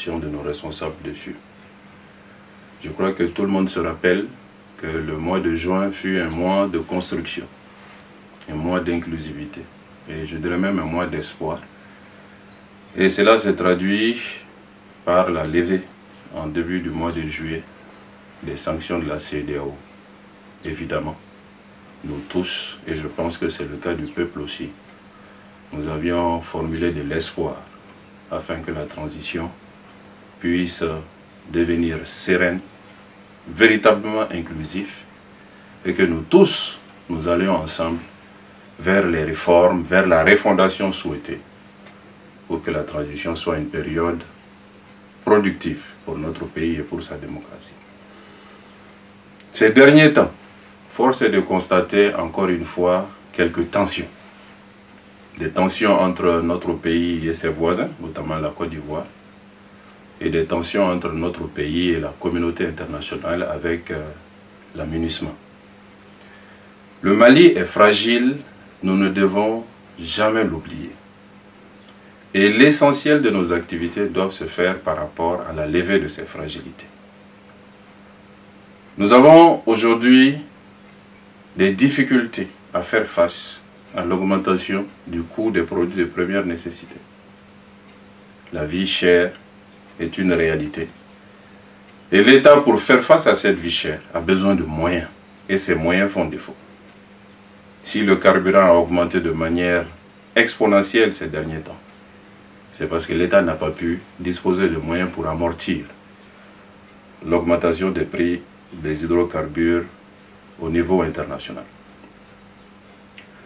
de nos responsables dessus. Je crois que tout le monde se rappelle que le mois de juin fut un mois de construction, un mois d'inclusivité, et je dirais même un mois d'espoir. Et cela s'est traduit par la levée, en début du mois de juillet, des sanctions de la CEDEAO. Évidemment, nous tous, et je pense que c'est le cas du peuple aussi, nous avions formulé de l'espoir afin que la transition puisse devenir sereine, véritablement inclusif, et que nous tous, nous allions ensemble vers les réformes, vers la refondation souhaitée, pour que la transition soit une période productive pour notre pays et pour sa démocratie. Ces derniers temps, force est de constater encore une fois quelques tensions. Des tensions entre notre pays et ses voisins, notamment la Côte d'Ivoire, et des tensions entre notre pays et la communauté internationale avec la MINUSMA. Le Mali est fragile, nous ne devons jamais l'oublier. Et l'essentiel de nos activités doivent se faire par rapport à la levée de ces fragilités. Nous avons aujourd'hui des difficultés à faire face à l'augmentation du coût des produits de première nécessité. La vie chère est une réalité. Et l'État, pour faire face à cette vie chère, a besoin de moyens. Et ces moyens font défaut. Si le carburant a augmenté de manière exponentielle ces derniers temps, c'est parce que l'État n'a pas pu disposer de moyens pour amortir l'augmentation des prix des hydrocarbures au niveau international.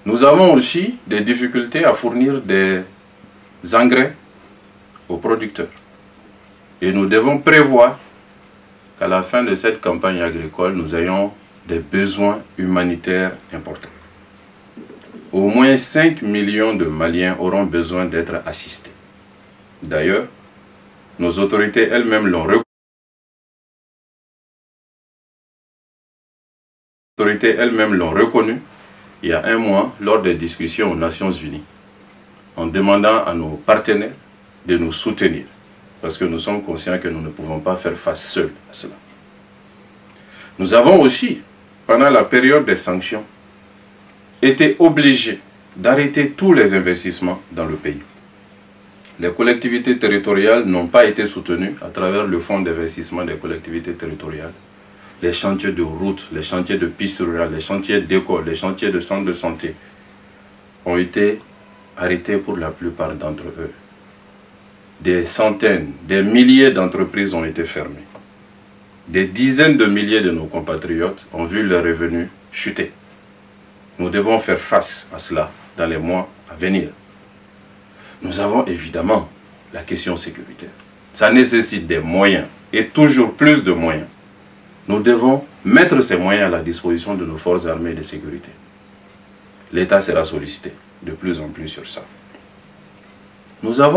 Nous avons aussi des difficultés à fournir des engrais aux producteurs. Et nous devons prévoir qu'à la fin de cette campagne agricole, nous ayons des besoins humanitaires importants. Au moins 5 millions de Maliens auront besoin d'être assistés. D'ailleurs, nos autorités elles-mêmes l'ont reconnu il y a un mois lors des discussions aux Nations Unies, en demandant à nos partenaires de nous soutenir, parce que nous sommes conscients que nous ne pouvons pas faire face seuls à cela. Nous avons aussi, pendant la période des sanctions, été obligés d'arrêter tous les investissements dans le pays. Les collectivités territoriales n'ont pas été soutenues à travers le fonds d'investissement des collectivités territoriales. Les chantiers de routes, les chantiers de pistes rurales, les chantiers d'écoles, les chantiers de centres de santé ont été arrêtés pour la plupart d'entre eux. Des centaines, des milliers d'entreprises ont été fermées. Des dizaines de milliers de nos compatriotes ont vu leurs revenus chuter. Nous devons faire face à cela dans les mois à venir. Nous avons évidemment la question sécuritaire. Ça nécessite des moyens et toujours plus de moyens. Nous devons mettre ces moyens à la disposition de nos forces armées de sécurité. L'État sera sollicité de plus en plus sur ça. Nous avons